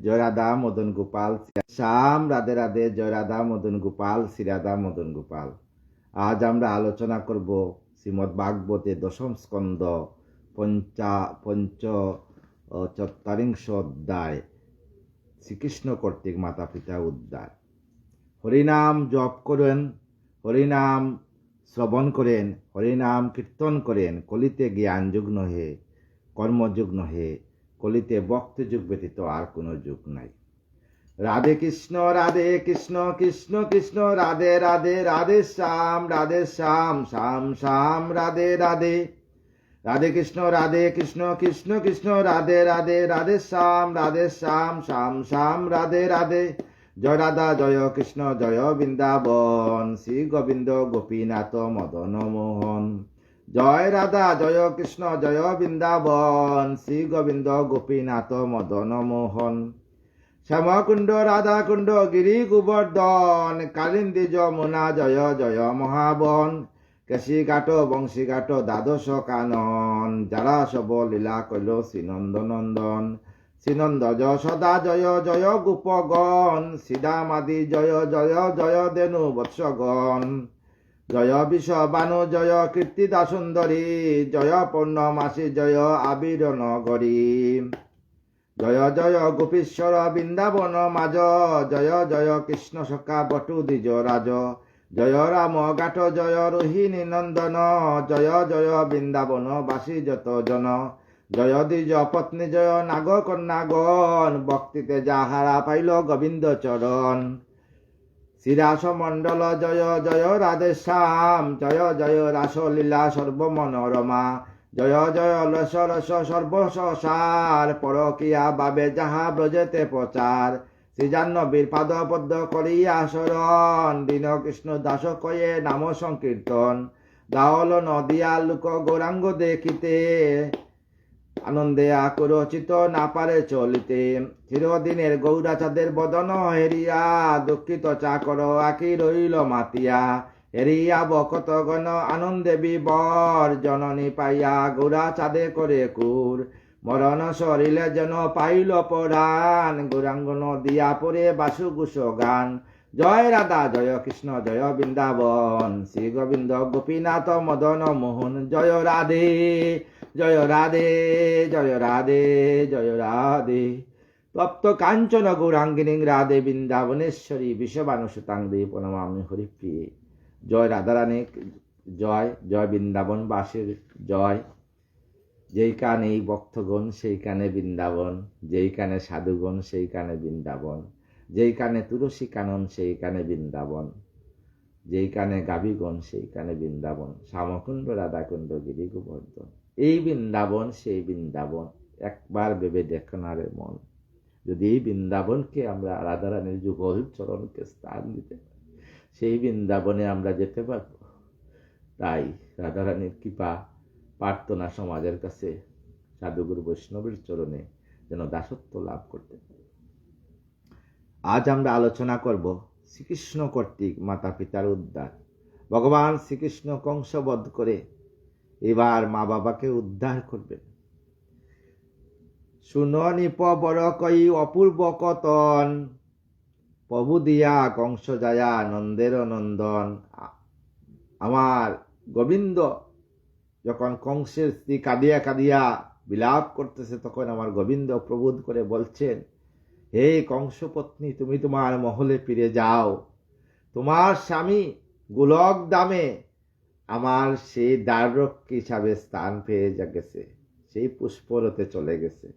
জয় রাধা মদন গোপাল শ্যাম, রাধে রাধে। জয় রাধা মদন গোপাল, শ্রী রাধা মদন গোপাল। আজ আমরা আলোচনা করব শ্রীমদ্ ভাগবতে দশম স্কন্ধ পঞ্চচত্বরিংশ অধ্যায়, শ্রীকৃষ্ণ কর্তৃক মাতা পিতা উদ্ধার। হরিনাম জপ করেন, হরিনাম শ্রবণ করেন, হরিনাম কীর্তন করেন। কলিতে জ্ঞান যুগ নহে, কর্মযুগ নহে, কলিতে ভক্তি যুগ ব্যতীত আর কোনো যুগ নাই। রাধে কৃষ্ণ কৃষ্ণ কৃষ্ণ রাধে রাধে, রাধে শ্যাম শ্যাম শ্যাম রাধে রাধে। রাধে কৃষ্ণ কৃষ্ণ কৃষ্ণ রাধে রাধে, রাধে শ্যাম শ্যাম শ্যাম রাধে রাধে। জয় রাধা জয় কৃষ্ণ জয় বৃন্দাবন, শ্রী গোবিন্দ গোপীনাথ মদন মোহন। জয় রাধা জয় কৃষ্ণ জয় বৃন্দাবন, শ্রী গোবিন্দ গোপীনাথ মদন মোহন। শ্যামকুণ্ড রাধাকুণ্ড গিরি গোবর্ধন, কালিন্দী যমুনা জয় জয় মহাবন। কেশী ঘাট বংশী ঘাট দ্বাদশ কানন, যারা সব লীলা কইল শ্রীনন্দনন্দন। শ্রীনন্দ যশোদা জয় জয় গোপগণ, শ্রীদামাদি জয় জয় জয় দেনু বৎসগণ। জয় বিশ্ববানু জয় কীর্তিদা সুন্দরী, জয় পূর্ণমাসী জয় আবির নগরী। জয় জয় গোপীশ্বর বৃন্দাবন মাজ, জয় জয় কৃষ্ণ সখা বটু দ্বিজ রাজ। জয় রাম ঘাট জয় রোহিণী নন্দন, জয় জয় বৃন্দাবন বাসী যত জন। জয় দ্বিজ পত্নী জয় নাগ কন্যাগণ, ভক্তিতে যাহারা পাইল গোবিন্দ চরণ। শ্রীরাস মণ্ডল জয় জয় রাধে শ্যাম, জয় জয় রাসলীলা সর্বমনোরমা। জয় জয় রস রস সর্বসার, পরকিয়া বাবে যাহা ব্রজেতে প্রচার। শ্রীজাহ্নবীর পাদ পদ্ম করিয়া শরণ, দীন কৃষ্ণ দাস কয়ে নাম সংকীর্তন। দাওল নদিয়া লোক গৌরাঙ্গ দেখিতে, আনন্দে আকুরচিত না পারে চলিতে। চিরদিনের গৌরাচাঁদের বদন হেরিয়া, দুঃখিত চাকর আঁকি রইল মাতিয়া। হেরিয়া বকত গণ আনন্দে বিবর, জননী পাইয়া গৌরা চাঁদে করে কুর। মরণ সরিলে যেন পাইল পরাণ, গৌরাঙ্গ নদিয়া পরে বাসুগুস গান। জয় রাধা জয় কৃষ্ণ জয় বৃন্দাবন, শ্রী গোবিন্দ গোপীনাথ মদন মোহন। জয় রাধে জয় রাধে জয় রাধে জয় রাধে। তপ্ত কাঞ্চন গৌরাঙ্গিনী রাধে, বৃন্দাবনেশ্বরী বিশ্ববানুসুতাং দেবী প্রণমামি হরিপ্রিয়ে। জয় রাধারানী জয়, জয় বৃন্দাবন বাসীর জয়। যেইখানে ভক্তগণ সেইখানে বৃন্দাবন, যেইখানে সাধুগণ সেইখানে বৃন্দাবন, যেইখানে তুলসী কানন সেইখানে বৃন্দাবন, যেইখানে গাভীগণ সেইখানে বৃন্দাবন। শ্যামকুণ্ড রাধাকুণ্ড গিরি গোবর্ধন, এই বৃন্দাবন সেই বৃন্দাবন। একবার ভেবে দেখো না রে মন, যদি এই বৃন্দাবনকে আমরা রাধারানীর যুগল চরণকে স্থান দিতে পারি, সেই বৃন্দাবনে আমরা যেতে পারব। তাই রাধারানীর কৃপা প্রার্থনা সমাজের কাছে, সাধুগুরু বৈষ্ণবের চরণে যেন দাসত্ব লাভ করতে পারি। আজ আমরা আলোচনা করব শ্রীকৃষ্ণ কর্তৃক মাতা পিতার উদ্ধার। ভগবান শ্রীকৃষ্ণ কংসবধ করে এবার মা বাবাকে উদ্ধার করবেন। শুনো নিপ বড় কই অপূর্ব কতন, প্রভু দিয়া কংস যায়া নন্দের নন্দন। আমার গোবিন্দ যখন কংসের স্ত্রী কাঁদিয়া কাঁদিয়া বিলাপ করতেছে, তখন আমার গোবিন্দ প্রবোধ করে বলছেন, হে কংসপত্নী, তুমি তোমার মহলে ফিরে যাও। তোমার স্বামী গোলক দামে আমার সেই দ্বাররক্ষী হিসাবে স্থান পেয়ে গেছে, সেই পুষ্পরতে চলে গেছে।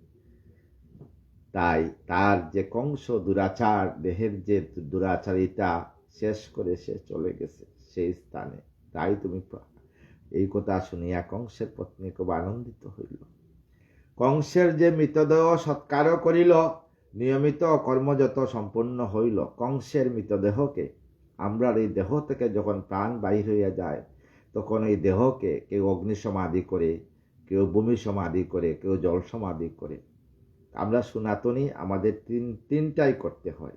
তাই তার যে কংস দুরাচার, দেহের যে দুরাচারিতা শেষ করে সে চলে গেছে সেই স্থানে। তাই তুমি, এই কথা শুনিয়া কংসের পত্নী খুব আনন্দিত হইল। কংসের যে মৃতদেহ সৎকার করিল, নিয়মিত কর্মযত সম্পন্ন হইল। কংসের মৃতদেহকে, আমরা এই দেহ থেকে যখন প্রাণ বাহির হইয়া যায়, তখন এই দেহকে কেউ অগ্নি সমাধি করে, কেউ ভূমি সমাধি করে, কেউ জল সমাধি করে। আমরা সনাতনী, আমাদের তিনটাই করতে হয়,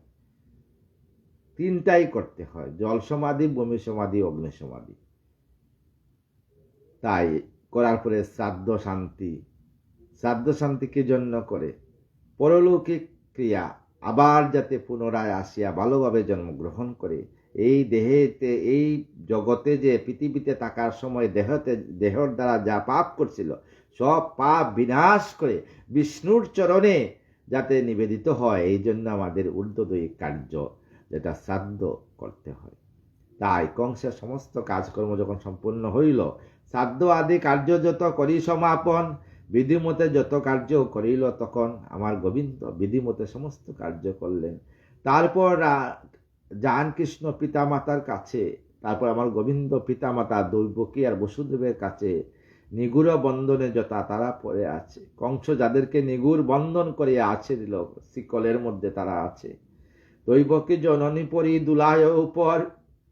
তিনটাই করতে হয়, জল সমাধি, ভূমি সমাধি, অগ্নি সমাধি। তাই করার পরে শ্রাদ্ধ শান্তি। শ্রাদ্ধ শান্তি কি জন্য করে? পরলৌকিক ক্রিয়া আবার যাতে পুনরায় আসিয়া ভালোভাবে জন্মগ্রহণ করে, এই দেহেতে, এই জগতে যে পৃথিবীতে থাকার সময় দেহর দ্বারা যা পাপ করছিল, সব পাপ বিনাশ করে বিষ্ণুর চরণে যাতে নিবেদিত হয়, এই জন্য আমাদের ঊর্ধ্বদয়িক কার্য যেটা শ্রাদ্ধ করতে হয়। তাই কংসের সমস্ত কাজকর্ম যখন সম্পূর্ণ হইল, শ্রাদ্ধ আদি কার্য যত করি সমাপন, বিধিমতে যত কার্য করিল, তখন আমার গোবিন্দ বিধিমতে সমস্ত কার্য করলেন। তারপর যান কৃষ্ণ পিতামাতার কাছে, তারপর আমার গোবিন্দ পিতামাতা দৈবকী আর বসুদেবের কাছে নিগুড় বন্ধনে যথা তারা পড়ে আছে। কংস যাদেরকে নিগুড় বন্ধন করে আছে দিল, শিকলের মধ্যে তারা আছে। দৈবকী জননী পরি দুলায় উপর,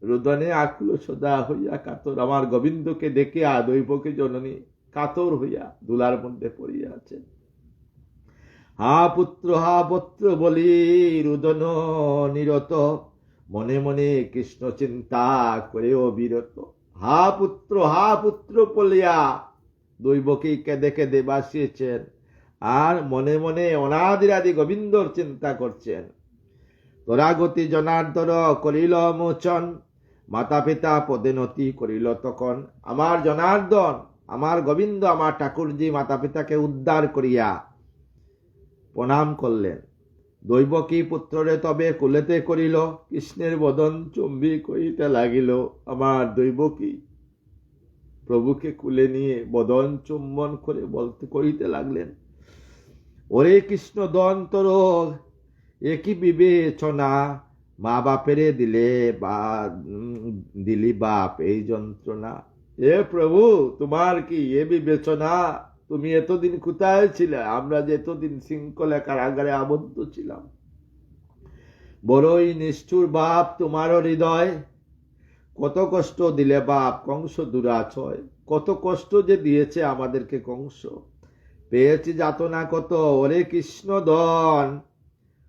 রুদনে আকুল সদা হইয়া কাতর। আমার গোবিন্দকে দেখে দৈবকী জননী কাতর হইয়া দুলার মধ্যে পড়িয়া আছেন। হা পুত্র বলি রুদন নিরত, মনে মনে কৃষ্ণ চিন্তা করে অবিরত। হা পুত্র বলিয়া দৈবকী কেঁদে কেঁদে বাসিয়েছেন, আর মনে মনে অনাদিরাদি গোবিন্দর চিন্তা করছেন। তরাগতি জনার্দন করিল মোচন, মাতা পিতা পদে নতি করিল তখন। আমার জনার্দন, আমার গোবিন্দ, আমার ঠাকুরজি মাতা পিতাকে উদ্ধার করিয়া প্রণাম করলেন। দৈবকী পুত্ররে তবে কুলেতে করিল, কৃষ্ণের বদন চুম্বি করিতে লাগিল। আমার দৈবকী প্রভুকে কুলে নিয়ে বদন চুম্বন করে করিতে লাগলেন, ওরে কৃষ্ণ দন্তর একই বিবেচনা, মা বাপেরে দিলি বাপ এই যন্ত্রণা। এ প্রভু, তোমার কি এ বিবেচনা? তুমি এতদিন কোথায় ছিলে? আমরা যে এতদিন শৃঙ্খলা কারাগারে আবদ্ধ ছিলাম। বড়ই নিষ্ঠুর বাপ তোমারও হৃদয়, কত কষ্ট দিলে বাপ কংস দুরাছয়। কত কষ্ট যে দিয়েছে আমাদেরকে কংস, পেয়েছি যাতনা কত। ওরে কৃষ্ণদন,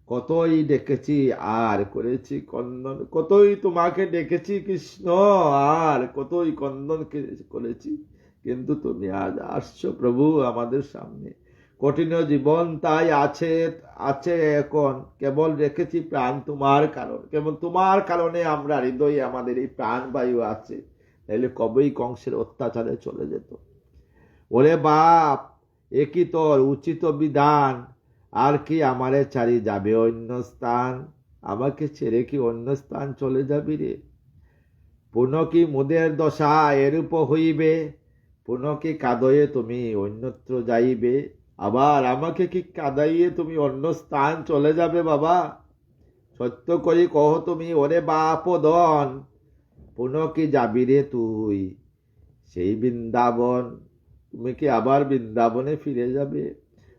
কতই ডেকেছি আর করেছি কন্দন। কতই তোমাকে ডেকেছি কৃষ্ণ, আর কতই কন্দন করেছি, কিন্তু তুমি আজ আসছো প্রভু আমাদের সামনে। কঠিন জীবন তাই আছে এখন, কেবল রেখেছি প্রাণ তোমার কারণ। কেবল তোমার কারণে আমরা হৃদয়ে আমাদের এই প্রাণবায়ু আছে, তাইলে কবেই কংসের অত্যাচারে চলে যেত। ওরে বাপ, একই তোর উচিত বিধান, আর কি আমারে ছাড়ি যাবে অন্য স্থান? আমাকে ছেড়ে কি অন্য স্থান চলে যাবি রে? পুনঃ কি মোদের দশা এরূপ হইবে? পুনঃ কি কাঁদয়ে তুমি অন্যত্র যাইবে? আবার আমাকে কি কাঁদাইয়ে তুমি অন্য স্থান চলে যাবে বাবা? সত্য করি কহ তুমি ওরে বাপদন, পুনঃ কি যাবি রে তুই সেই বৃন্দাবন? তুমি কি আবার বৃন্দাবনে ফিরে যাবে?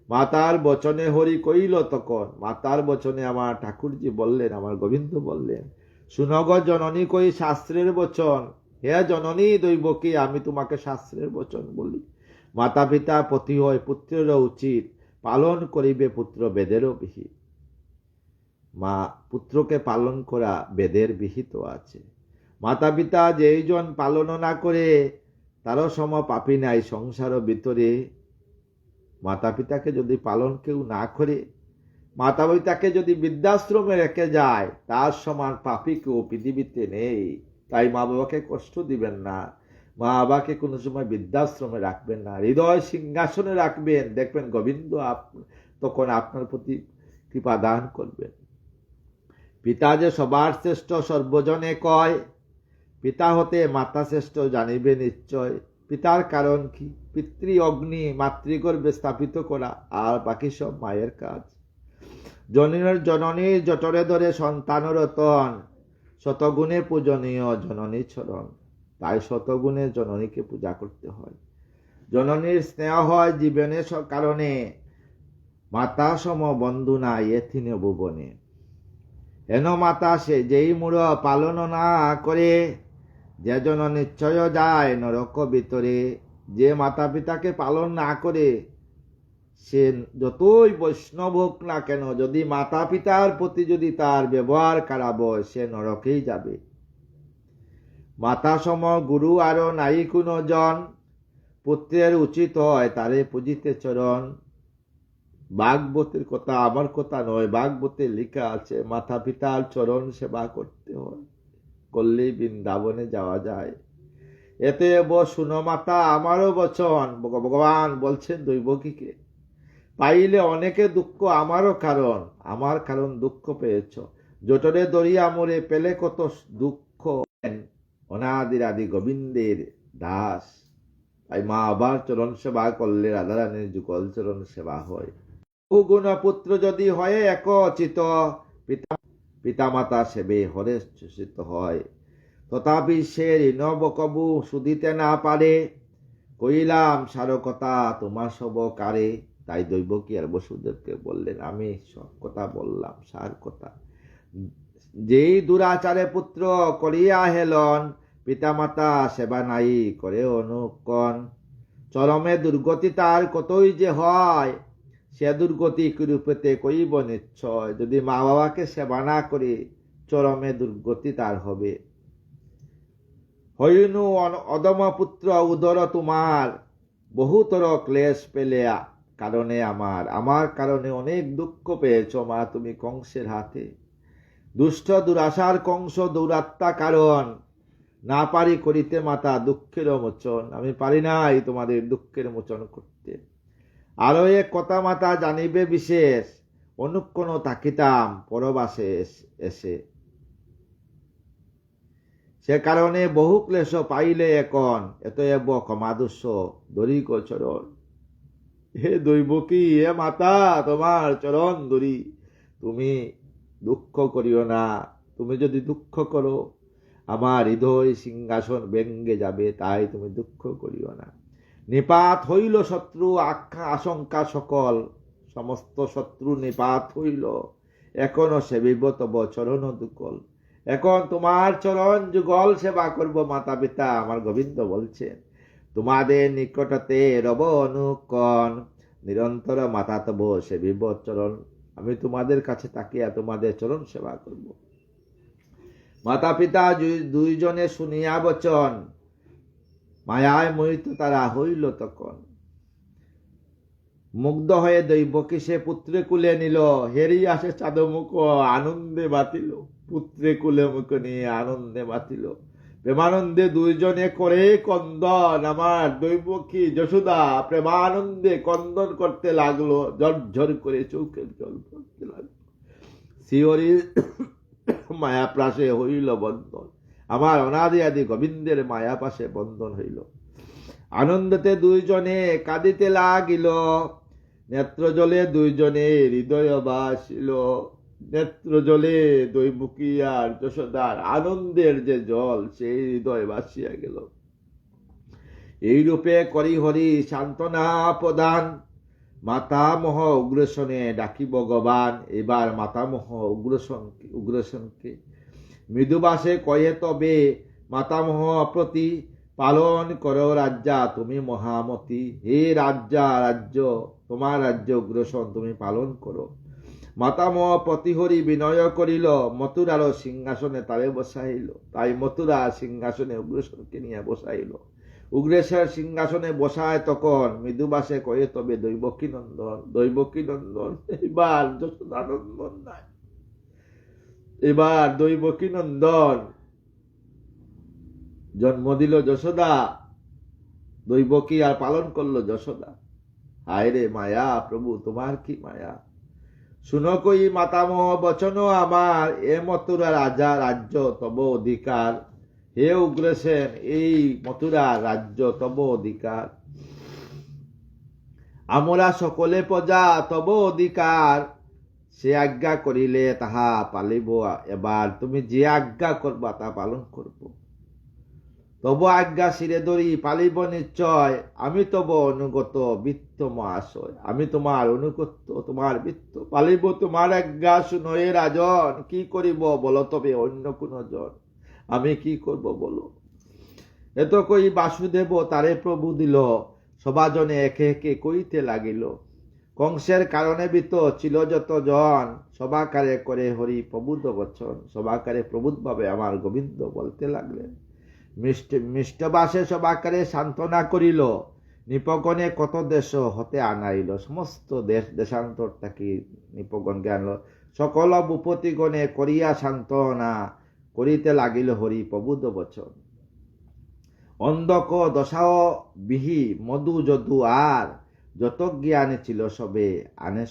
মাতার বচনে হরি কইল তখন। মাতার বচনে আমার ঠাকুরজি বললেন, আমার গোবিন্দ বললেন, শুনগ জননী কই শাস্ত্রের বচন। হে জননী দৈবকী, আমি তোমাকে শাস্ত্রের বচন বলি। মাতা পিতা পতি হয় পুত্রেরও উচিত, পালন করিবে পুত্র বেদেরও বিহিত। মা পুত্রকে পালন করা বেদের বিহিত আছে। মাতা পিতা যেইজন পালন না করে, তারও সম পাপী নাই সংসার ভিতরে। মাতা পিতাকে যদি পালন কেউ না করে, মাতা পিতাকে যদি বৃদ্ধাশ্রমে রেখে যায়, তার সমান পাপী কেউ পৃথিবীতে নেই। তাই মা বাবাকে কষ্ট দিবেন না, মা বাবাকে কোনো সময় বৃদ্ধাশ্রমে রাখবেন না, হৃদয় সিংহাসনে রাখবেন। দেখবেন গোবিন্দ তখন আপনার প্রতি কৃপা দান করবেন। পিতা যে সবার শ্রেষ্ঠ সর্বজনে কয়, পিতা হতে মাতা শ্রেষ্ঠ জানিবে নিশ্চয়। পিতার কারণ কি? পিতৃ অগ্নি মাতৃগর্ভে স্থাপিত করা, আর বাকি সব মায়ের কাজ। জননীর জঠরে ধরে সন্তান রতন, শতগুণে পূজনীয় জননী চরণ। তাই শতগুণে জননীকে পূজা করতে হয়। জননীর স্নেহ হয় জীবনের কারণে, মাতা সম বন্ধু নাই এথিনে ভুবনে। হেন মাতা সে যেই মূঢ় পালন না করে, যে জন নিশ্চয় যায় নরক ভিতরে। যে মাতা পিতাকে পালন না করে, সে যতই বৈষ্ণব হোক না কেন, যদি মাতা পিতার প্রতি যদি তার ব্যবহার খারাপ হয়, সে নরকেই যাবে। মাতা সম গুরু আরো নাই কোনো জন, পুত্রের উচিত হয় তারে পূজিতে চরণ। ভাগবতের কথা আমার কথা নয়, ভাগবতে লেখা আছে মাতা পিতার চরণ সেবা করতে হয়, করলেই বৃন্দাবনে যাওয়া যায়। এতে শুনো মাতা আমারও বচন, ভগবান বলছেন দৈবকীকে, পাইলে অনেকে দুঃখ আমারও কারণ, আমার কারণ দুঃখ পেয়েছ, জটরে দরিয়া মোরে পেলে কত দুঃখ, অনাদির আদি গোবিন্দের দাস। তাই মা আবার চরণ সেবা করলে রাধারানীর যুগল চরণ সেবা হয়। গুণ পুত্র যদি হয় একচিত, পিতামাতা সেবে হরে চূষিত হয়, তথাপি সে ঋণব কবু শুধিতে না পারে, কইলাম সার কথা তোমার সব কারে। তাই দৈবকী আর বসুদেবকে বললেন, আমি সব কথা বললাম, সার কথা। যেই দুরাচারে পুত্র করিয়া হেলন, পিতামাতা সেবা নাই করে অনুকন, চরমে দুর্গতি তার কতই যে হয়, সে দুর্গতি কিরূপেতে কইব নিশ্চয়। যদি মা বাবাকে সেবা না করে চরমে দুর্গতি তার হবে। হইনু অদম পুত্র উদর তোমার, বহুতর ক্লেশ পেলে কারণে আমার কারণে অনেক দুঃখ পেয়েছ মা তুমি কংসের হাতে। দুষ্ট দুরাশার কংস দৌরাত্মা কারণ, না পারি করিতে মাতা দুঃখের মোচন। আমি পারি নাই তোমাদের দুঃখের মোচন করতে। আরো এক কথা মাতা জানিবে বিশেষ, অনুক্ষণ থাকিতাম পরবাসে এসে, সে কারণে বহু ক্লেশ পাইলে এখন, এতএব ক্ষমাদস্য ধরি চরণ। হে দৈবকী, হে মাতা, তোমার চরণ ধরি, তুমি দুঃখ করিও না। তুমি যদি দুঃখ করো আমার হৃদয় সিংহাসন ভেঙ্গে যাবে, তাই তুমি দুঃখ করিও না। নিপাত হইল শত্রু আশঙ্কা সকল, সমস্ত শত্রু নিপাত হইল, এখনো সেবিব তব চরণ দুকল। এখন তোমার চরণ যুগল সেবা করব মাতা পিতা, আমার গোবিন্দ বলছেন। তোমাদের নিকটতে রব অনুকন, নিরন্তর মাতা তব সেবিব চরণ। আমি তোমাদের কাছে তাকিয়া তোমাদের চরণ সেবা করব। মাতা পিতা দুইজনে শুনিয়া বচন, মায়ায় মোহিত তারা হইল তখন। মুগ্ধ হয়ে দৈবকী সে পুত্রে কুলে নিল, হেরি আসে চাঁদমুখ আনন্দে বাতিল। পুত্রে কুলে মুখ নিয়ে আনন্দে বাতিল, প্রেমানন্দে দুইজনে করে কন্দন। আমার দৈবকী যশোদা প্রেমানন্দে কন্দন করতে লাগলো, ঝরঝর করে চোখের জল পড়তে লাগলো। শিহরি মায়া প্রাসে হইল বন্ধন, আমার অনাদি আদি গোবিন্দের মায়া পাশে বন্ধন হইল। আনন্দতে দুইজনে কাঁদিতে লাগিল, নেত্র জলে দুইজনে হৃদয় বাসিল। নেত্র জলে দৈবকী আর যশোদার আনন্দের যে জল, সেই হৃদয় বাসিয়া গেল। এই রূপে করি হরি সান্ত্বনা প্রদান, মাতামহ উগ্রসনে ডাকি ভগবান। এবার মাতামহ উগ্রসনকে মৃদুবাসে কয়ে তবে, মাতামহ প্রতি পালন করো রাজ্যা তুমি মহামতি। হে রাজ্য তোমার রাজ্য উগ্রসন তুমি পালন করো। মাতামহ প্রতিহরি বিনয় করিল, মথুরার সিংহাসনে তারে বসাইল। তাই মথুরা সিংহাসনে উগ্রসনকে নিয়ে বসাইল। উগ্রেশ্বর সিংহাসনে বসায় তখন মৃদুবাসে কয়ে তবে দৈবকী নন্দন, দৈবকী নন্দন। এবার যশোদানন্দন নাই, এবার দৈবকী নন্দন জন্ম দিল যশোদা। দৈবকী আর পালন করলো যশোদা। হায় রে মায়া, প্রভু তোমার কি মায়া। শুনো কই মাতামহ বচন আমার, এ মথুরা রাজা রাজ্য তব অধিকার। হে উগ্রসেন, এই মথুরা রাজ্য তব অধিকার। আমরা সকলে প্রজা তব অধিকার। সে আজ্ঞা করিলে তাহা পালিব এবার, তুমি যে আজ্ঞা করবা তা পালন করব। তব আজ্ঞা শিরে ধরি পালিব নিশ্চয়, আমি তব অনুগত বৃত্ত মহাশয়। আমি তোমার অনুগত, তোমার বৃত্ত, পালিব তোমার আজ্ঞা। শুনো এ রাজন, কি করিব বলো তবে অন্য কোন জন। আমি কি করব বলো। এত কই বাসুদেব তারে প্রভু দিল, সবাজনে একে একে কইতে লাগিল। কংসের কারণে বিত ছিল যত জন, সবাকারে করে হরি প্রবুদ্ধ বচন। সবাকারে প্রবুদ্ধ ভাবে আমার গোবিন্দ বলতে লাগলেন। মিষ্টবাসে সবাকারে সান্ত্বনা করিল, নিপগণে কত দেশ হতে আনাইল, সমস্ত দেশ দেশান্তর থাকি নিপগণকে আনল। সকল ভূপতিগণে করিয়া সান্ত্বনা, করিতে লাগিল হরি প্রবুদ্ধ বচন। অন্ধক দশাও বিহি মধু যদু আর, যত জ্ঞানে ছিল সবে আনে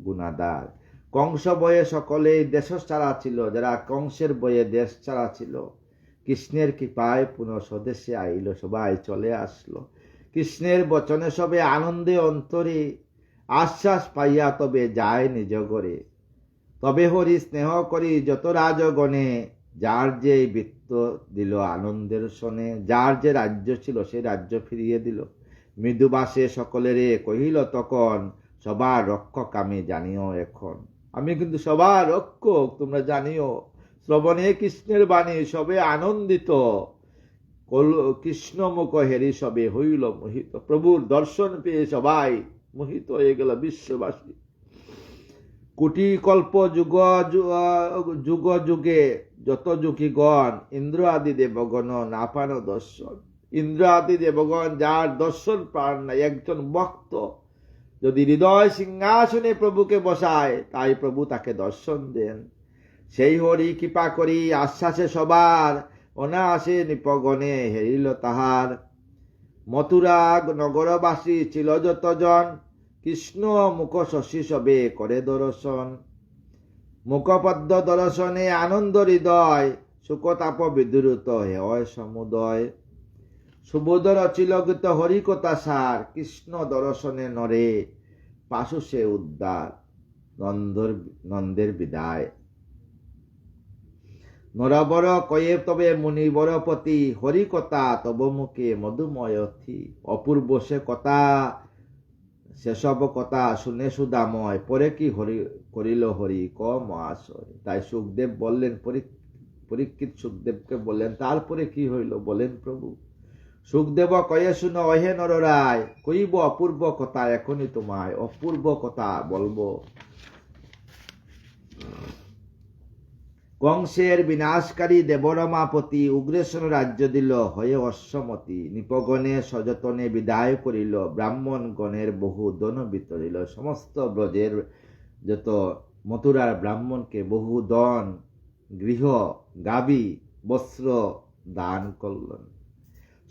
গুণাদার। কংস বয়ে সকলেই দেশ ছাড়া ছিল, যারা কংসের বয়ে দেশ ছাড়া ছিল, কৃষ্ণের কৃপায় পুনঃ স্বদেশে আইল, সবাই চলে আসলো। কৃষ্ণের বচনে সবে আনন্দে অন্তরে, আশ্বাস পাইয়া তবে যায় নিজ ঘরে। তবে হরি স্নেহ করি যত রাজগণে, যার যে বৃত্ত দিল আনন্দের সনে, যার যে রাজ্য ছিল সে রাজ্য ফিরিয়ে দিল। মৃদুবাসে সকলেরে কহিল তখন, সবার রক্ষক আমি জানিও এখন। আমি কিন্তু সবার রক্ষক, তোমরা জানিও। শ্রবণে কৃষ্ণের বাণী সবে আনন্দিত, কৃষ্ণ মুখ হেরি সবে হইল মোহিত। প্রভুর দর্শন পেয়ে সবাই মোহিত হয়ে গেল বিশ্ববাসী। কোটি কল্প যুগ যুগ যুগে যত যুগীগণ, ইন্দ্র আদি দেবগণ না পান দর্শন। ইন্দ্র আদি দেবগণ যার দর্শন পান না, একজন ভক্ত যদি হৃদয় সিংহাসনে প্রভুকে বসায়, তাই প্রভু তাকে দর্শন দেন। সেই হরি কৃপা করি আশ্বাসে সবার, অনায়াসে নিপগণে হেরিল তাহার। মথুরা নগরবাসী ছিল যতজন, কৃষ্ণ মুখ শশী সবে করে দর্শন। মুখপদ্ম দর্শনে আনন্দ হৃদয়, সুখতাপ বিদুরুত হয় সমুদয়। সুবোধর চিলগিত হরিকথা সার, কৃষ্ণ দর্শনে নরে পাশুষে উদ্ধার। নন্দের বিদায় নরবর কয়ে তবে মুনিবর পতি, হরিকথা তব মুখে মধুময়থি। অপূর্ব সে কথা, সেসব কথা শুনে সুদাময়, পরে কি হরি করিল হরি ক মহাশয়। তাই সুখদেব বললেন, পরীক্ষিত সুখদেবকে বললেন, তারপরে কি হইল বলেন প্রভু। সুখদেব কয়ে শুনো অহে নররায়, কইব অপূর্ব কথা এখনই তোমায়, অপূর্ব কথা বলবো। কংসের বিনাশকারী দেবরমাপতি, উগ্রেশ্বর রাজ্য দিল হয়ে অশ্বমতি। নিপগণে সযতনে বিদায় করিল, ব্রাহ্মণ গণের বহু দন বিতরিল। সমস্ত ব্রজের যত মথুরার ব্রাহ্মণকে বহু দন, গৃহ, গাবি, বস্ত্র দান করলেন।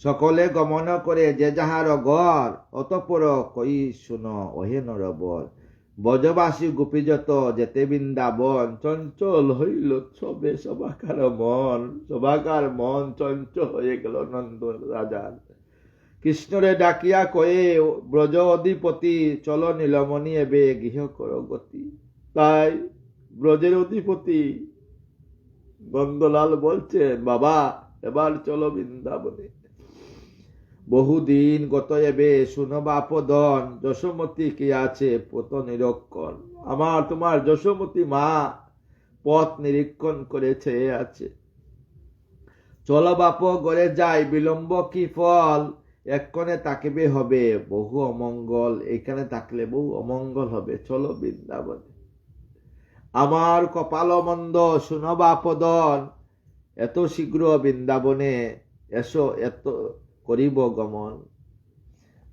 সকলে গমন করে যে যাহার ঘর, অতঃপর কই শুনো ওহে নরবর। ব্রজবাসী গোপী যত যেতে বৃন্দাবন, চঞ্চল হইল সবে সবাকার মন। সবাকার মন চঞ্চল হয়ে গেল নন্দ রাজার। কৃষ্ণরে ডাকিয়া কয়ে ব্রজ অধিপতি, চলো নীলমণি এবে গৃহ কর গতি। তাই ব্রজের অধিপতি নন্দলাল বলছেন, বাবা এবার চলো বৃন্দাবনে। বহুদিন গত এবে শুনো বাপদন, যশোমতী কি আছে পত নিরক্ষণ। আমার তোমার যশোমতী মা পথ নিরীক্ষণ করেছে আছে। চলো বাপ গড়ে যাই, বিলম্ব কি ফল। এক্ষণে তাকিবে হবে বহু অমঙ্গল, এখানে থাকলে বহু অমঙ্গল হবে, চলো বৃন্দাবনে। আমার কপাল মন্দ শুনো বাপদন, এত শীঘ্র বৃন্দাবনে এসো, এত করিব গমন।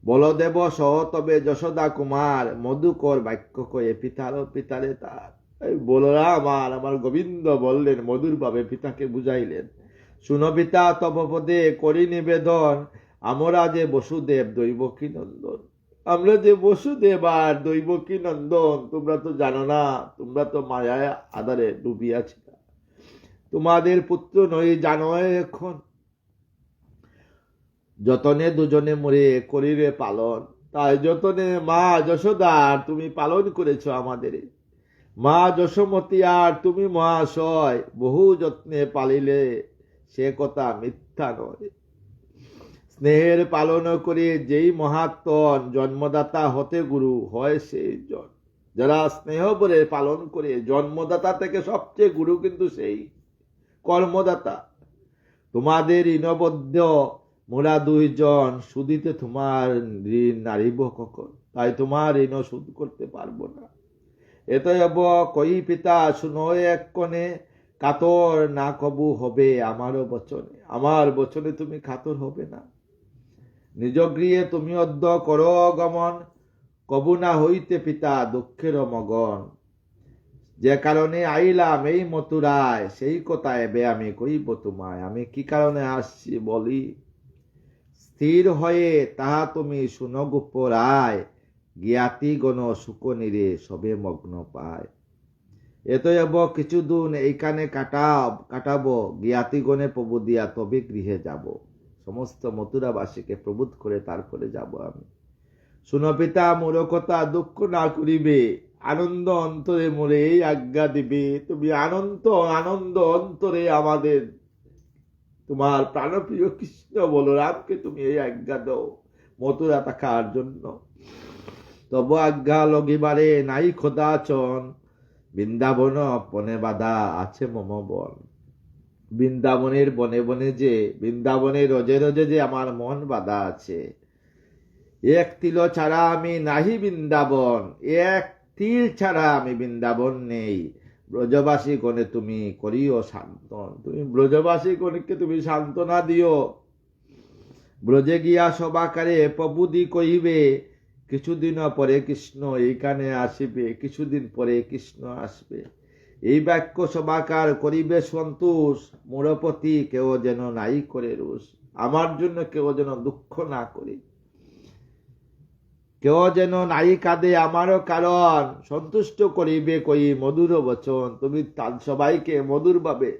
বলদেব সহ তবে যশোদা কুমার, মধুকর বাক্য কয়ে পিতারে তার। বলরাম আমার গোবিন্দ বললেন, মধুর ভাবে পিতাকে বুঝাইলেন, শুনো পিতা তব পদে করি নিবেদন, আমরা যে বসুদেব দৈবকী নন্দন। আমরা যে বসুদেব আর দৈবকী নন্দন, তোমরা তো জানো না, তোমরা তো মায়ায় আধারে ডুবিয়াছি। তোমাদের পুত্র নই জানো এখন, যতনে দুজনে মরে করিরে পালন। তাই যতনে মা যশোদা তুমি পালন করেছ আমাদের। মা যশোমতী আর তুমি মহাশয়, বহু যত্নে পালিলে সে কথা মিথ্যা নয়। স্নেহের পালন করে যেই মহাত্মন, জন্মদাতা হতে গুরু হয় সেই জন। যারা স্নেহ বলে পালন করে, জন্মদাতা থেকে সবচেয়ে গুরু কিন্তু সেই কর্মদাতা। তোমাদের ঋণবদ্ধ মোরা দুইজন, শুধিতে তোমার ঋণ নারিব কখন। তাই তোমার ঋণ শোধ করতে পারবো না। এতএব কই পিতা শুনো এক্ষণে, কাতর না কবু হবে আমারও বচনে। আমার বচনে তুমি কাতর হবে না। নিজ গৃহে তুমি অদ্য কর গমন, কবু না হইতে পিতা দুঃখের মগন। যে কারণে আইলাম এই মথুরায়, সেই কথা এবে আমি কইব তোমায়। আমি কি কারণে আসছি বলি, স্থির হয়ে তাহা তুমি শুনো গোপ রায়, জ্ঞাতি গণ শুকনিরে সবে মগ্ন পায়। এতএব কিছুদিন এইখানে কাটাবো, জ্ঞাতিগণে প্রভু দিয়া তবে গৃহে যাব। সমস্ত মথুরাবাসীকে প্রবোধ করে তারপরে যাব আমি। শুনো পিতা মোর কথা, দুঃখ না করিবে, আনন্দ অন্তরে মোরে এই আজ্ঞা দিবে। তুমি আনন্দ অন্তরে আমাদের তোমার প্রাণপ্রিয় কৃষ্ণ বলরামকে তুমি এই আজ্ঞা দাও মথুরা থাকার জন্য। তব আজ্ঞা লগিবারে নাই খোদাচন, বৃন্দাবন পনে বাধা আছে মম বন। বৃন্দাবনের বনে বনে যে, বৃন্দাবনের রোজে রোজে যে আমার মন বাধা আছে। এক তিল ছাড়া আমি নাহি বৃন্দাবন, এক তিল ছাড়া আমি বৃন্দাবন নেই। ব্রজবাসী গণে তুমি করিও শান্তন, তুমি ব্রজবাসী গণকে তুমি সান্ত্বনা দিও। ব্রজে গিয়া সবাকারে প্রভুদি কহিবে, কিছুদিন পরে কৃষ্ণ এইখানে আসিবে, কিছুদিন পরে কৃষ্ণ আসবে। এই বাক্য সবাকার করিবে সন্তোষ, মোরপতি কেউ যেন নাই করে রোষ। আমার জন্য কেউ যেন দুঃখ না করে, কেউ যেন নাই কাঁদে আমারও কারণ। সন্তুষ্ট করিবে কই মধুর বচন, তুমি সবাইকে মধুর ভাবে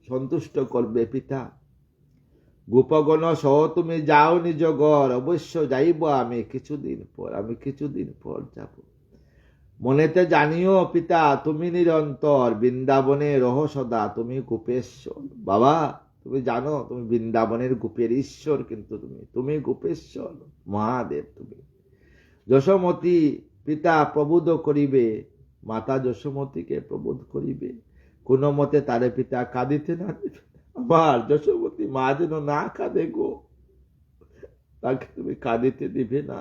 সন্তুষ্ট করবে পিতা। গোপগণ সহ তুমি যাও নিজ ঘর, অবশ্য যাইব আমি কিছুদিন পর যাব। মনেতে জানিও পিতা তুমি নিরন্তর, বৃন্দাবনে রহ সদা তুমি গোপেশ্বর। বাবা তুমি জানো তুমি বৃন্দাবনের গোপের ঈশ্বর, কিন্তু তুমি গোপেশ্বর মহাদেব। তুমি যশোমতী পিতা প্রবোধ করিবে, মাতা যশোমতীকে প্রবোধ করিবে, কোন মতে তারে পিতা কাঁদিতে না দিবে। আমার যশোমতী মা যেন না কাঁদে গো, তাকে তুমি কাঁদিতে দিবে না।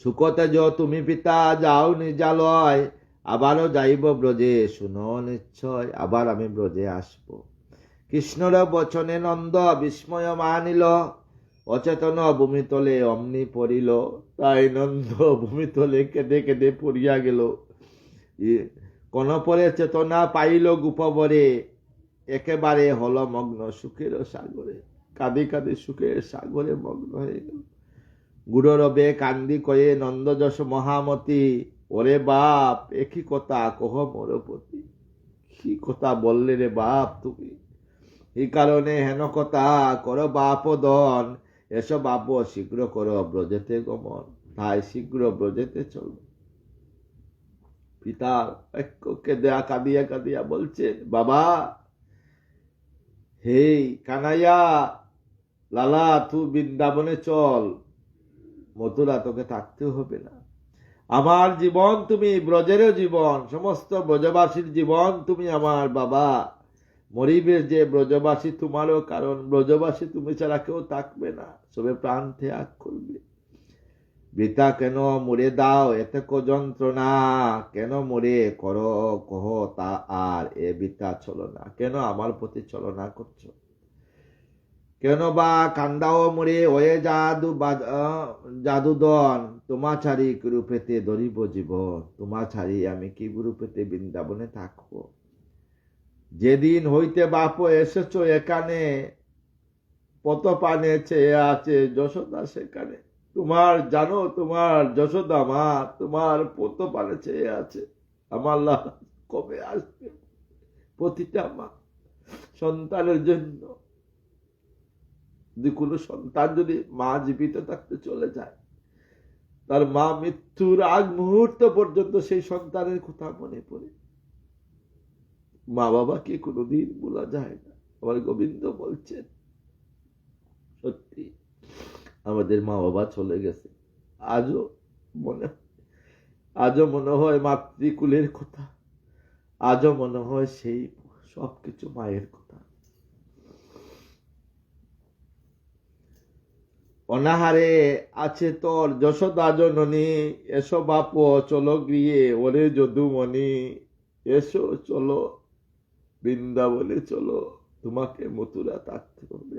সুকতে তুমি পিতা যাও নিজালয়, আবারও যাইব ব্রজে শুনো নিশ্চয়। আবার আমি ব্রজে আসব। কৃষ্ণর বচনে নন্দ বিস্ময় মানিল, অচেতন ভূমিতলে অমনি পড়িল। তাই নন্দ ভূমিতলে কেঁদে কেঁদে পড়িয়া গেল। কনপরে চেতনা পাইল গোপবরে, একেবারে হল মগ্ন সুখের সাগরে। কাঁদি কাঁদি সুখের সাগরে মগ্ন হয়ে গেল। গুরুরবে কান্দি কয়ে নন্দ যশ মহামতি, ওরে বাপ একই কথা কহ মোরপতি। কি কথা বললে রে বাপ তুমি, এই কারণে হেন কথা কর বাপ দন। এসব বাপ শীঘ্র কর ব্রজেতে গমন, তাই শীঘ্র ব্রজেতে চল। পিতা কাঁদিয়া কাঁদিয়া বলছেন, বাবা হে কানাইয়া লালা তুই বৃন্দাবনে চল, মথুরা তোকে থাকতে হবে না। আমার জীবন তুমি, ব্রজেরও জীবন, সমস্ত ব্রজবাসীর জীবন তুমি আমার বাবা। মরিবে যে ব্রজবাসী তোমারও কারণ, ব্রজবাসী তুমি ছাড়া কেউ থাকবে না, সবে প্রাণ ত্যাগ করবে। বৃথা কেন মরে দাও এতে যন্ত্রণা, কেন মরে করো কহ তা আর এ বৃথা চলো না। কেন আমার প্রতি চলনা করছো, কেন বা কান্দাও মরে ওয়ে জাদুদন। তোমা ছাড়ি কি রূপেতে ধরিব জীবন, তোমা ছাড়ি আমি কি রূপেতে বৃন্দাবনে থাকবো। যেদিন হইতে বাপ এসেছো এখানে, পতপানে চেয়ে আছে যশোদা সেখানে। তোমার জানো তোমার যশোদা মা তোমার পতপানে চেয়ে আছে, আমার লাল কবে আসবে। প্রতিটা মা সন্তানের জন্য, যদি কোনো সন্তান যদি মা জীবিত থাকতে চলে যায়, তার মা মৃত্যুর আগ মুহূর্ত পর্যন্ত সেই সন্তানের কথা মনে পড়ে। মা বাবাকে কোনোদিন ভোলা যায় না। আমার গোবিন্দ বলছেন, সত্যি আমাদের মা বাবা চলে গেছে, আজও মনে হয় মাতৃকুলের কথা, আজও মনে হয় সেই সবকিছু মায়ের কথা। অনাহারে আছে তোর যশোদা জননী, এসো বাপ চলো গৃহে ওরে যদুমণি। এসো চলো বৃন্দাবনে চলো, তোমাকে মথুরা থাকতে হবে।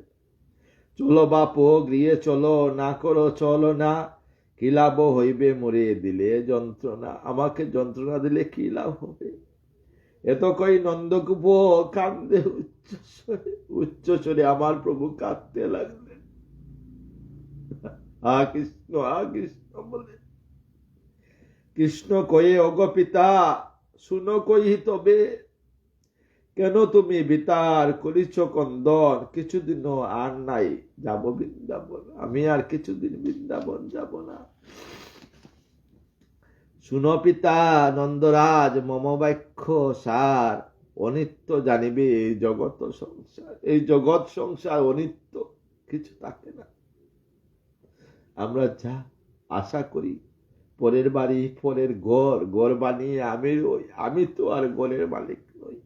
চলো বাপ গৃহে চলো, না করো চলো না, কি লাভ হইবে মরে দিলে যন্ত্রণা। আমাকে যন্ত্রণা দিলে কি লাভ হবে? এত কই নন্দগোপ কান্দে উচ্চস্বরে আমার প্রভু কাঁদতে লাগলেন। হা কৃষ্ণ বলে। কৃষ্ণ কয়ে ওগ পিতা শুনো কই তবে, কেন তুমি বিতার করিছ কন্দন? কিছুদিনও আর নাই যাব বৃন্দাবন, আমি আর কিছুদিন বৃন্দাবন যাব না। শুনো পিতা নন্দরাজ মম বাক্য সার, অনিত্য জানিবে এই জগৎ সংসার। এই জগৎ সংসার অনিত্য, কিছু থাকে না। আমরা যা আশা করি পরের বাড়ি, পরের ঘর বানিয়ে আমি তো আর ঘরের মালিক নই।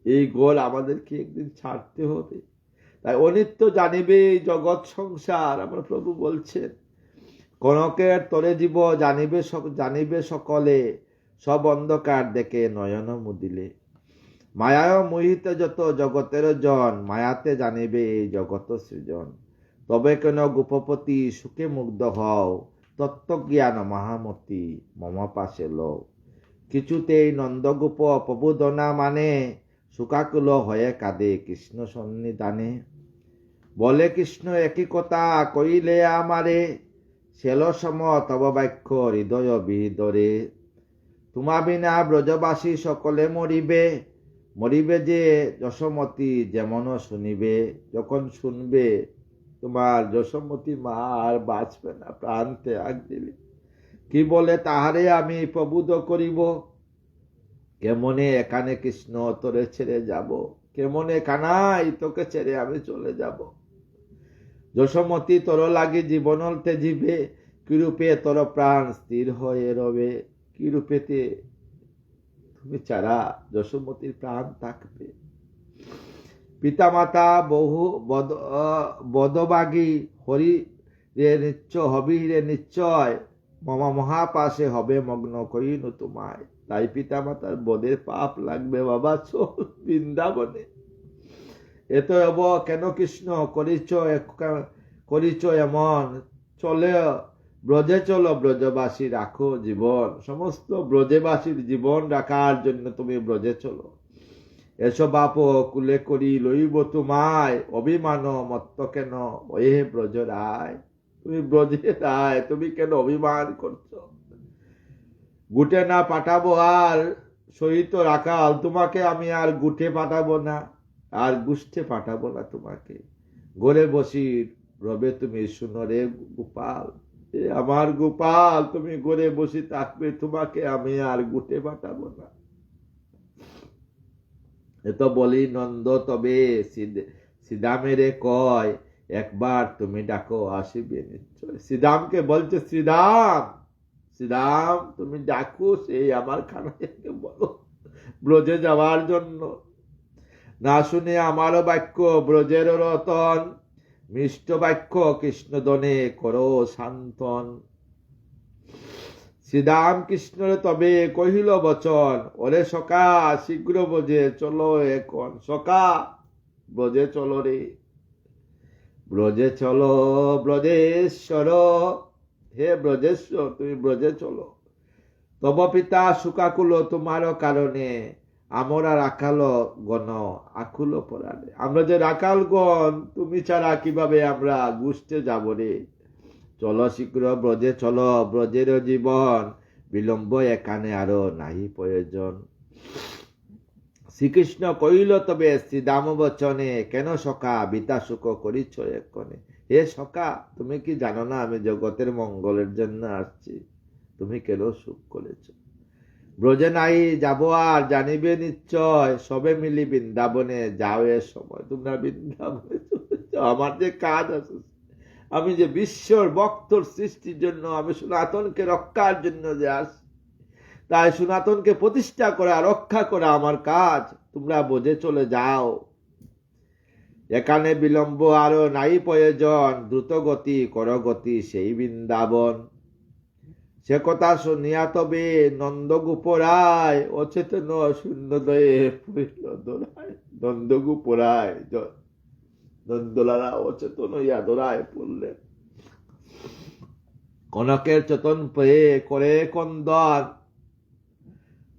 এই ঘর আমাদেরকে একদিন ছাড়তে হবে। তাই অনিত্য জানিবে এই জগৎ সংসার, আমার প্রভু বলছেন। কনকের তরে জীব জানিবে সকলে, সব অন্ধকার দেখে নয়ন মুদিলে। মায়ায় মোহিত যত জগতের জন, মায়াতে জানিবে এই জগৎ সৃজন। তবে কেন গোপপতি সুখে মুগ্ধ হও, তত্ত্বজ্ঞান মহামতি মম পাশে লও। কিছুতেই নন্দগোপ প্রবোধনা মানে, শোকাকুল হয়ে কাঁদে কৃষ্ণ সন্নিধানে। বলে কৃষ্ণ একই কথা কইলে আমারে, শেল সম তব বাক্য হৃদয় বিদরে। তোমা বিনা ব্রজবাসী সকলে মরিবে, মরিবে যে যশোমতী যেমন শুনিবে। যখন শুনবে তোমার যশোমতী মা আর বাঁচবে না, প্রাণ ত্যাগ দিবে। কি বলে তাহারে আমি প্রবোধ করিব, কেমনে এখানে কৃষ্ণ তোরে ছেড়ে যাব, কেমনে কানাই তোকে ছেড়ে আমি চলে যাব। যশোমতী তোর লাগি জীবন তেজিবে, কিরূপে তোর প্রাণ স্থির হয়ে রবে। কিরূপেতে তুমি ছাড়া যশোমতীর প্রাণ থাকবে। পিতামাতা বহু বদবাগী হরি রে নিশ্চয়, মমা মহাপাশে হবে মগ্ন কইনু তোমায়। তাই পিতামাতার বদের পাপ লাগবে বাবা, চল বৃন্দাবনে। এত হব কেন কৃষ্ণ করিছ এমন, চলে ব্রজে চলো ব্রজবাসী রাখো জীবন। সমস্ত ব্রজবাসীর জীবন রাখার জন্য তুমি ব্রজে চলো। এসো বাপ কুলে করি লইব তোমায়, অভিমান মত্ত কেন ওহে ব্রজ রায়। তুমি ব্রজে রায়, তুমি কেন অভিমান করছো? গুটে না পাঠাবো আর সহিত রাখাল, তোমাকে আমি আর গুটে পাঠাবো না, আর গুষ্ঠে পাঠাবো না তোমাকে। ঘরে বসি রবে তুমি শুনো রে গোপাল, আমার গোপাল তুমি ঘরে বসে থাকবে, তোমাকে আমি আর গুটে পাঠাবো না। এত বলি নন্দ তবে শ্রীদামেরে কয়, একবার তুমি ডাকো আসিবে নিশ্চয়। শ্রীদামকে বলছে, শ্রীদাম তুমি ডাকো, সেই আমার খানাকে বলো ব্রজে যাওয়ার জন্য। না শুনে আমারও বাক্য ব্রজের রতন, মিষ্ট বাক্য কৃষ্ণদনে করো শান্তন। শ্রীরাম কৃষ্ণরে তবে কহিল বচন, ওরে সখা শীঘ্র ব্রজে চলো এখন। সখা ব্রজে চলো রে, ব্রজে চলো ব্রজেশ্বর, হে ব্রজেশ্বর তুমি ব্রজে চলো। তব পিতা শোকাকুল তোমার কারণে, আমরা রাখাল গণ আকুল পরাণে। আমরা যে রাখাল গণ, তুমি ছাড়া কিভাবে আমরা গুষ্ঠে যাব রে। চলো শীঘ্র ব্রজে চলো, ব্রজের জীবন বিলম্ব এখানে আরো নাহি প্রয়োজন। শ্রীকৃষ্ণ কইল তবে শ্রীদাম বচনে, কেন সখা বিতা সুখ করিছ এক্ষণে। হে সখা তুমি কি জানো না আমি জগতের মঙ্গলের জন্য আসছি, তুমি কেন সুখ করেছ? ব্রজে নাই যাব আর জানিবে নিশ্চয়, সবে মিলি বৃন্দাবনে যাও এ সময়। তোমরা বৃন্দাবনে চলে যাও, আমার যে কাজ আছে, আমি যে বিশ্বর ভক্তর সৃষ্টির জন্য, আমি সনাতনকে রক্ষার জন্য যে আসি, তাই সনাতনকে প্রতিষ্ঠা করা রক্ষা করা আমার কাজ। তোমরা বোঝে চলে যাও, এখানে বিলম্ব আরো নাই প্রয়োজন, দ্রুত গতি করগতি সেই বৃন্দাবন। সে কথা শুনিয়া তবে নন্দগোপ রায়, অচেতন শূন্যদয়ে পড়িল দোলায়। নন্দগোপ রায় নন্দলালা অচেতন হইয়া ধরায় পড়লেন। কনকের চেতন পেয়ে করে কন্দন,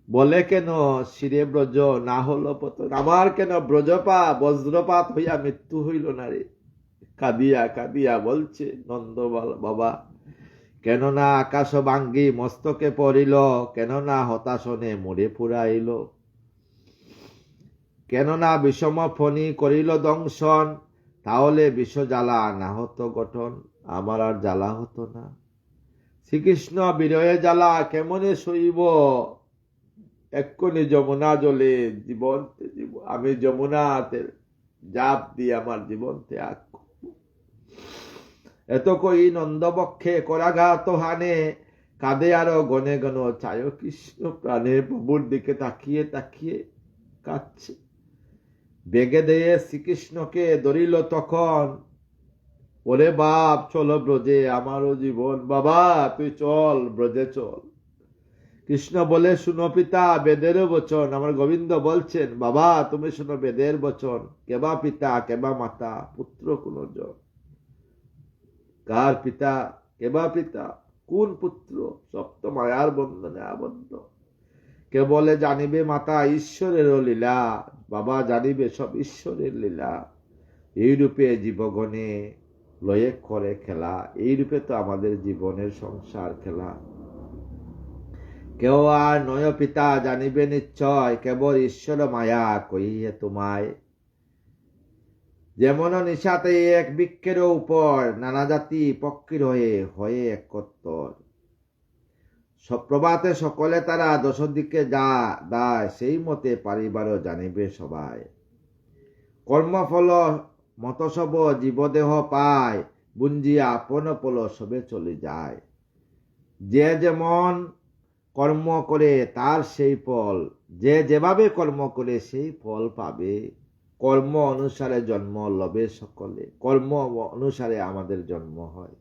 বলে কেন শিরে ব্রজ না হলো পতন, আমার কেন ব্রজপা বজ্রপাত হইয়া মৃত্যু হইল না রে। কাঁদিয়া কাঁদিয়া বলছে নন্দ বাবা, কেননা আকাশ ভাঙ্গি মস্তকে পড়িল, কেননা হতাশনে মরে ফুরাইল, কেননা বিষম ফণি করিল দংশন, তাহলে বিষ জ্বালা না হতো গঠন, আমার আর জ্বালা হতো না। শ্রীকৃষ্ণ বিরহে জ্বালা কেমনে সইব, এক্ষুনি যমুনা জলে জীবন আমি যমুনাতে জাপ দিয়ে আমার জীবন ত্যাগ করব। এত কই নন্দবক্ষে করাঘাত হানে, কাঁদে আরো গনে গণ চায় কৃষ্ণ প্রাণে, প্রভুর দিকে তাকিয়ে তাকিয়ে কাঁদছে। বেগে দিয়ে শ্রীকৃষ্ণকে ধরিল তখন, ওরে বাপ চলো ব্রজে আমারও জীবন, বাবা তুই চল ব্রজে চল। কৃষ্ণ বলে শুনো পিতা বেদের বচন, আমার গোবিন্দ বলছেন বাবা তুমি শুনো বেদের বচন, কেবা পিতা কেবা মাতা পুত্র কোন জন, কার পিতা কেবা পিতা কোন পুত্র, সব তো মায়ার বন্ধনে আবদ্ধ। কে বলে জানিবে মাতা ঈশ্বরের লীলা, বাবা জানিবে সব ঈশ্বরের লীলা। এই রূপে জীবগণে লয়ে করে খেলা, এই রূপে তো আমাদের জীবনের সংসার খেলা। কেউ আর নয় পিতা জানিবে নিশ্চয়, কেবল ঈশ্বর মায়া কহিয়ে তোমায়। যেমন নিশাতে এক বৃক্ষের উপর নানা জাতি পক্ষীর হয়ে হয়ে একত্তর, প্রভাতে সকলে তারা দশ দিকে যা দায়, সেই মতে পারিবারও জানিবে সবাই। কর্মফল মত সব জীবদেহ পায়, বুঞ্জিয়া আপন পল সবে চলে যায়। যে যেমন কর্ম করে তার সেই ফল, যে যেভাবে কর্ম করে সেই ফল পাবে। কর্ম অনুসারে জন্ম লবে সকলে, কর্ম অনুসারে আমাদের জন্ম হয়।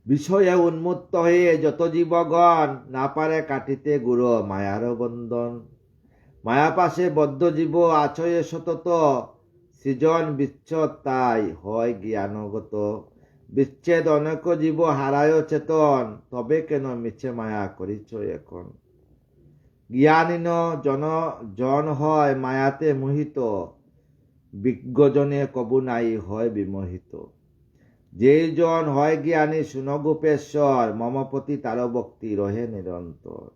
বিষয়ে উন্মুক্ত হয়ে যত জীবগণ, না পারে কাটিতে গুরু মায়ার বন্ধন। মায়া পাশে বদ্ধ জীব আছয়ে সতত, সৃজন বিচ্ছেদ তাই হয় জ্ঞানগত। বিচ্ছেদ অনেক জীব হারায় চেতন, তবে কেন মিছে মায়া করিছ এখন। জ্ঞানীন জন হয় মায়াতে মোহিত, বিজ্ঞজনে কবু নাই হয় বিমোহিত। যেই জন হয় জ্ঞানী সুনগোপেশ্বর, মমপতি তার ভক্তি রহে নিরন্তর।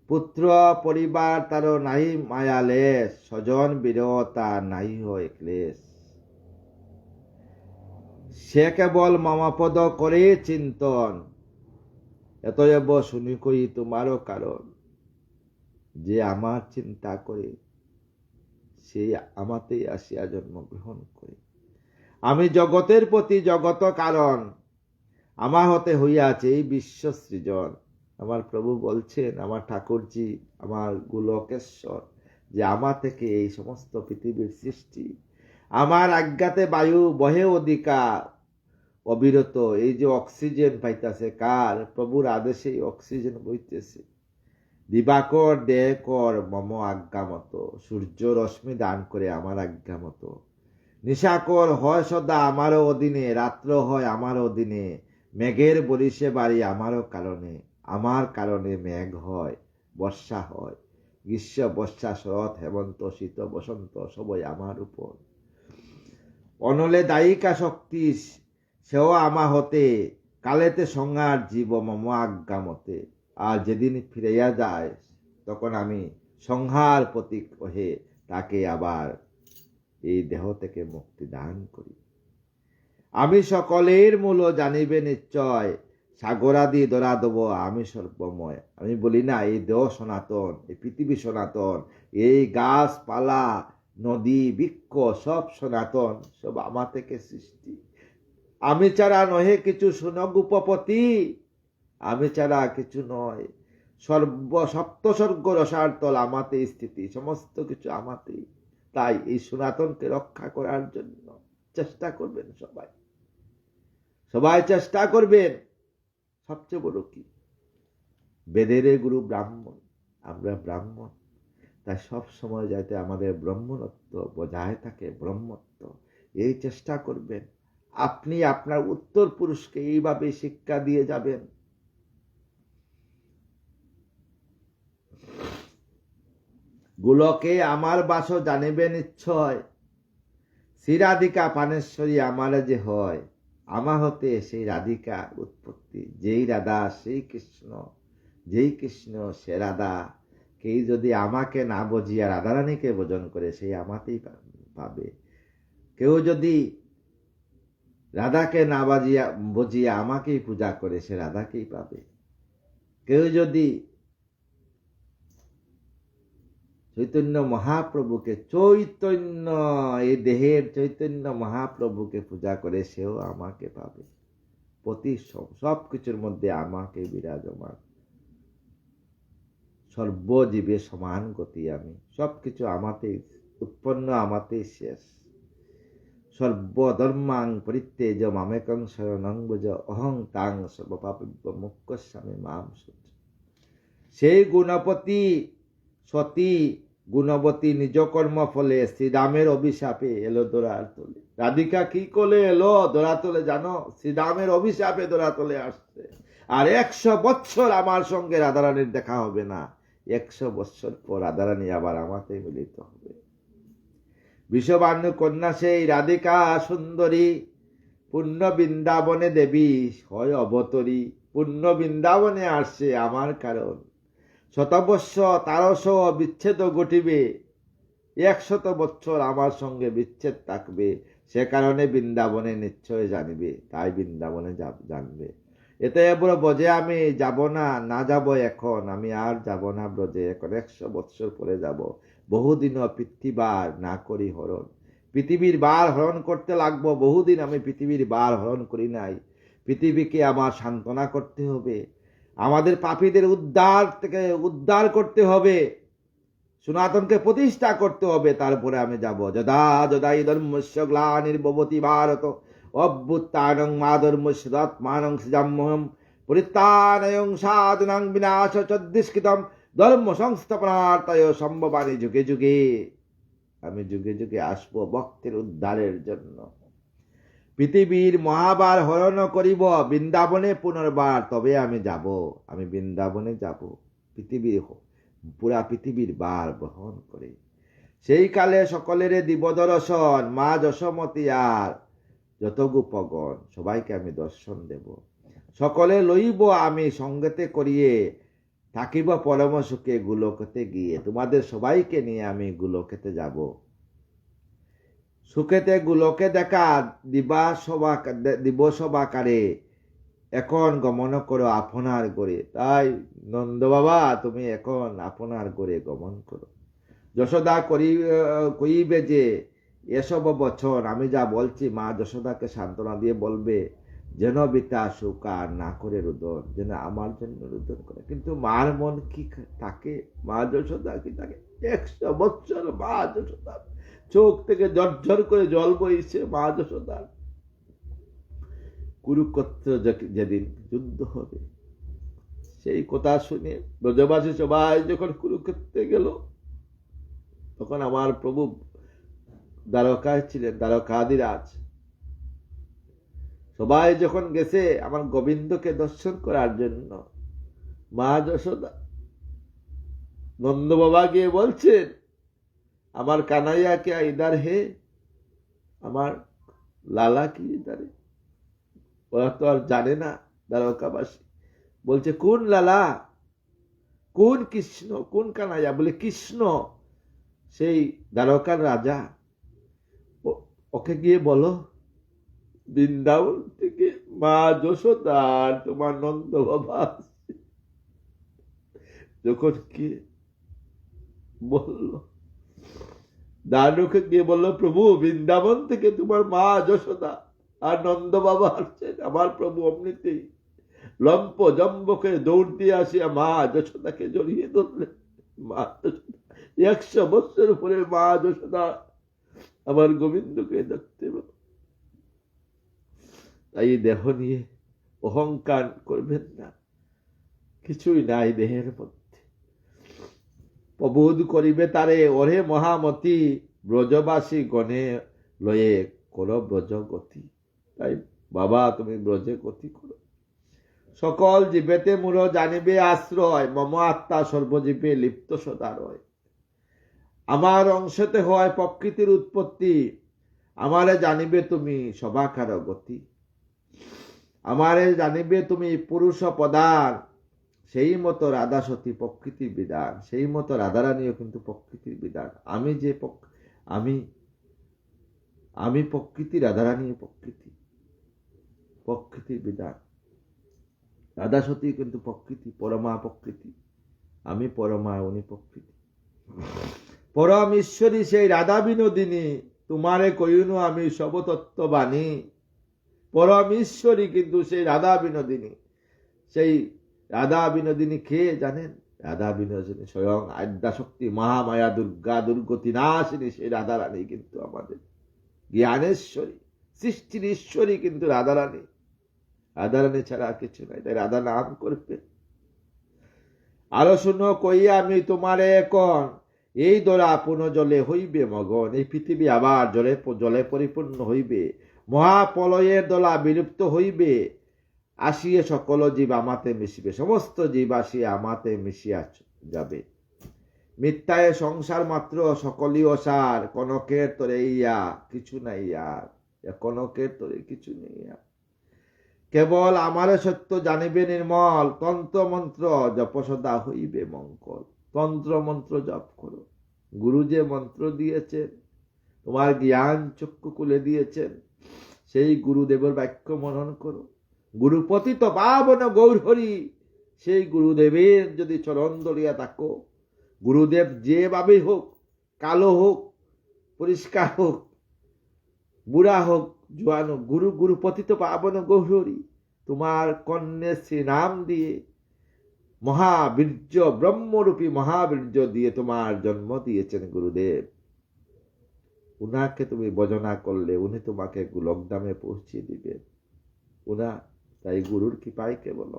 পুত্র পরিবার তার নাহি মায়ালেশ, স্বজন বিরহ তার নাহি হয় ক্লেশ। সে কেবল মমপদ করে চিন্তন, এতএব শুনি কই তোমারও কারণ। যে আমার চিন্তা করে সেই আমাতেই আসিয়া জন্মগ্রহণ করে। আমি জগতের প্রতি জগত কারণ, আমার হতে হইয়াছে এই বিশ্ব সৃজন। আমার প্রভু বলছেন, আমার ঠাকুরজি, আমার গোলকেশ্বর, যে আমার থেকে এই সমস্ত পৃথিবীর সৃষ্টি। আমার আজ্ঞাতে বায়ু বহে অধিকার অবিরত, এই যে অক্সিজেন পাইতেছে কার, প্রভুর আদেশে অক্সিজেন বইতেছে। দিবাকর দেহ কর মম আজ্ঞা মতো, সূর্য রশ্মি দান করে আমার আজ্ঞা মতো। নিশাকর হয় সদা আমারও অধীনে, রাত্র হয় আমার অধীনে। মেঘের বরিশে বাড়ি আমারও কারণে, আমার কারণে মেঘ হয় বর্ষা হয়। গ্রীষ্ম বর্ষা শরৎ হেমন্ত শীত বসন্ত সবই আমার উপর। অনলে দায়িকা শক্তি সেও আমা হতে, কালেতে সংহার জীব মম আজ্ঞা মতে। আর যেদিন ফিরাইয়া যায় তখন আমি সংহার প্রতীক হয়ে তাকে আবার এই দেহ থেকে মুক্তি দান করি। আমি সকলের মূল জানিবে নিশ্চয়, সাগরাদি ধরা দেব আমি সর্বময়। আমি বলি না এই দেহ সনাতন, এই পৃথিবী সনাতন, এই গাছপালা নদী বৃক্ষ সব সনাতন, সব আমার থেকে সৃষ্টি। আমি ছাড়া নহে কিছু শুনক উপপতি, আমি ছাড়া কিছু নয়। সপ্তস্বর্গ রসার্তল আমাতেই স্থিতি, সমস্ত কিছু আমাতেই। তাই এই সনাতনকে রক্ষা করার জন্য চেষ্টা করবেন সবাই, সবাই চেষ্টা করবেন। সবচেয়ে বড় কি, বেদের গুরু ব্রাহ্মণ, আমরা ব্রাহ্মণ, তাই সব সময় যাতে আমাদের ব্রহ্মত্ব বজায় থাকে, ব্রহ্মত্ব, এই চেষ্টা করবেন। আপনি আপনার উত্তর পুরুষকে এইভাবে শিক্ষা দিয়ে যাবেন। গোলকে আমার বাস জানিবে নিশ্চয়, শ্রীরাধিকা পানেশ্বরী আমার যে হয়, আমা হতে সেই রাধিকা উৎপত্তি। যেই রাধা সেই কৃষ্ণ, যেই কৃষ্ণ সে রাধা। কেউ যদি আমাকে না বুঝিয়া রাধারানীকে ভজন করে, সেই আমাতেই পাবে। কেউ যদি রাধাকে না বুঝিয়া আমাকেই পূজা করে, সে রাধাকেই পাবে। কেউ যদি চৈতন্য মহাপ্রভুকে, চৈতন্য এই দেহের চৈতন্য মহাপ্রভুকে পূজা করে, সেও আমাকে পাবে। প্রতি সবকিছুর মধ্যে আমাকে বিরাজমান, সর্বজীবে সমান গতি। আমি সবকিছু আমাতেই উৎপন্ন, আমাতেই শেষ। সর্বধর্মাং পরিত্যজ্য মামেকং শরণং ব্রজ, অহং তাং সর্বপাপেভ্য মোক্ষয়িষ্যামি মাং শুচ। সেই গুণপতি সতী গুণবতী নিজ কর্ম ফলে শ্রীরামের অভিশাপে এলো দোরার তলে। রাধিকা কি করে এলো দোরাতলে জানো? শ্রীরামের অভিশাপে দোরাতলে আসছে। আর 100 বৎসর আমার সঙ্গে রাধারানীর দেখা হবে না। 100 বৎসর পর রাধারানী আবার আমাকে মিলিত হবে। বিষবাণু কন্যা সেই রাধিকা সুন্দরী, পূর্ণ বৃন্দাবনে দেবী হয় অবতরী। পূর্ণ বৃন্দাবনে আসছে আমার কারণ, শতবর্ষ তারস বিচ্ছেদ ঘটিবে, 100 বৎসর আমার সঙ্গে বিচ্ছেদ থাকবে। সে কারণে বৃন্দাবনে নিশ্চয় জানিবে, তাই বৃন্দাবনে জানবে। এতে এবার ব্রজে আমি যাব না, না যাব এখন, আমি আর যাব না ব্রজে এখন। 100 বৎসর পরে যাব। বহুদিনও পৃথিবীবার না করি হরণ। পৃথিবীর বার হরণ করতে লাগবো। বহুদিন আমি পৃথিবীর বার হরণ করি নাই। পৃথিবীকে আমার সান্ত্বনা করতে হবে, আমাদের পাপীদের উদ্ধার করতে হবে, সনাতনকে প্রতিষ্ঠা করতে হবে। তারপরে আমি যাব। যদা যদাই ধর্মস্য গ্লানির্ভবতি ভারত অভ্যুত্থানং মা ধর্মস্য তদাত্মানং সৃজাম্যহম পরিত্রাণায় সাধুনাং বিনাশ চোদ্দিষ্কৃতম ধর্ম সংস্থাপনার্থায় সম্ভবামি যুগে যুগে। আমি যুগে যুগে আসবো ভক্তের উদ্ধারের জন্য। পৃথিবীর মহাবার হরণ করিব, বৃন্দাবনে পুনর্বার তবে আমি যাব। আমি বৃন্দাবনে যাব, পৃথিবীর পুরা পৃথিবীর বার বহন করে। সেই কালে সকলের দিব দর্শন, মা যশোমতী আর যত গোপগণ সবাইকে আমি দর্শন দেব। সকলে লইব আমি সঙ্গতে করিয়ে, থাকিব পরম সুখে গোলকেতে গিয়ে। তোমাদের সবাইকে নিয়ে আমি গোলকেতে যাব। সুখেতে গোলকে দেখা দিবস বাকারে, এখন গমন করো আপনার গড়ে। তাই নন্দ বাবা তুমি এখন আপনার গড়ে গমন করো। যশোদা কইবে যে এসব বছর আমি যা বলছি, মা যশোদাকে সান্ত্বনা দিয়ে বলবে যেন বিতা সুখ আর না করে রুদন, যেন আমার জন্য রুদন করে। কিন্তু মার মন কি থাকে? মা যশোদা কি থাকে? 100 বছর মা যশোদা চোখ থেকে ঝরঝর করে জল বইছে। মা যশোদা কুরুক্ষেত্র যেদিন যুদ্ধ হবে, সেই কথা শুনে ব্রজবাসী সবাই যখন কুরুক্ষেত্রে গেল, তখন আমার প্রভু দ্বারকায় ছিলেন, দ্বারকাধিরাজ। সবাই যখন গেছে আমার গোবিন্দকে দর্শন করার জন্য, মা যশোদা নন্দ বাবা গিয়ে বলছেন, আমার কানাইয়া কে ইদার হে, আমার লালা কি ইদারে। ওরা তো আর জানে না দ্বারকাবাসী। বলছে কোন লালা, কোন কৃষ্ণ, কোন কানাইয়া? বলে কৃষ্ণ, সেই দ্বারকার রাজা। ওকে গিয়ে বলো বৃন্দাবন থেকে মা যশোদা তোমার নন্দ বাবা। যখন কি বলল, দানুকে গিয়ে বললো প্রভু বৃন্দাবন থেকে তোমার মা যশোদা আর নন্দ বাবা আসছেন। আমার প্রভু অমনিতেই লম্প জম্বকে দৌড় দিয়ে আসিয়া মা যশোদাকে জড়িয়ে ধরলেন। মা যশোদা 100 বছর পরে মা যশোদা আমার গোবিন্দকে দেখতে পেল। তাই দেহ নিয়ে অহংকার করবেন না, কিছুই নাই দেহের মধ্যে। অবোধ করিবে তারে, ওরে মহামতি ব্রজবাসী গণে লয়ে কর ব্রজ গতি। তাই বাবা তুমি ব্রজে গতি করো। সকল জীবেতে মূল জানিবে আশ্রয়, মম আত্মা সর্বজীবে লিপ্ত সদা রয়। আমার অংশতে হয় প্রকৃতির উৎপত্তি, আমারে জানিবে তুমি সবাকার গতি। আমারে জানিবে তুমি পুরুষ প্রধান, সেই মতো রাধা সতী প্রকৃতির বিধান। সেই মতো রাধারানীও কিন্তু প্রকৃতির বিধান। আমি যে আমি প্রকৃতি, রাধারানী প্রকৃতি, প্রকৃতির বিধান। রাধা সতী কিন্তু প্রকৃতি, পরমা প্রকৃতি। আমি পরমা, উনি প্রকৃতি। পরম ঈশ্বরী সেই রাধা বিনোদিনী, তোমারে কইনু আমি সবতত্ত্ব বাণী। পরম ঈশ্বরী কিন্তু সেই রাধা বিনোদিনী। সেই রাধা বিনোদিনী কে জানেন? রাধা বিনোদিনী স্বয়ং আদ্যাশক্তি মহামায়া দুর্গা, দুর্গতি নাশিনী সেই রাধারানী কিন্তু আমাদের জ্ঞানেশ্বরী, সৃষ্টির ঈশ্বরী কিন্তু রাধারানী। রাধারানী ছাড়া কিছু নাই, তাই রাধা নাম করবে। আরো শুনো কইয়া আমি তোমারে এখন, এই দরা পুনঃ জলে হইবে মগন। এই পৃথিবী আবার জলে পরিপূর্ণ হইবে, মহাপ্রলয়ের দলা বিলুপ্ত হইবে। আসিয়ে সকল জীব আমাতে মিশিবে, সমস্ত জীব আসিয়া আমাতে মিশিয়া যাবে। মিথ্যায় সংসার মাত্র সকলই অসার, কনকের তরে ইয়া কিছু নাই আর, কনকের তরে কিছু নেই আর। কেবল আমারে সত্য জানিবে নির্মল, তন্ত্র মন্ত্র জপ সদা হইবে মঙ্গল। তন্ত্র মন্ত্র জপ করো, গুরু যে মন্ত্র দিয়েছেন, তোমার জ্ঞান চক্ষু খুলে দিয়েছেন, সেই গুরুদেবের বাক্য মনন করো। গুরুপতিত পাবন গৌর হরি, সেই গুরুদেবের যদি চরণ ধরিয়া থাকো, গুরুদেব যেভাবে হোক, কালো হোক, পরিষ্কার হোক, বুড়া হোক, জোয়ান হোক, গুরুপতিত পাবন গৌর হরি, তোমার কন্যে শ্রী নাম দিয়ে মহাবীর্য, ব্রহ্মরূপী মহাবীর্য দিয়ে তোমার জন্ম দিয়েছেন গুরুদেব। উনাকে তুমি ভজনা করলে উনি তোমাকে গোলকধামে পৌঁছে দিবেন। উনা তাই গুরুর কৃপায় কেবল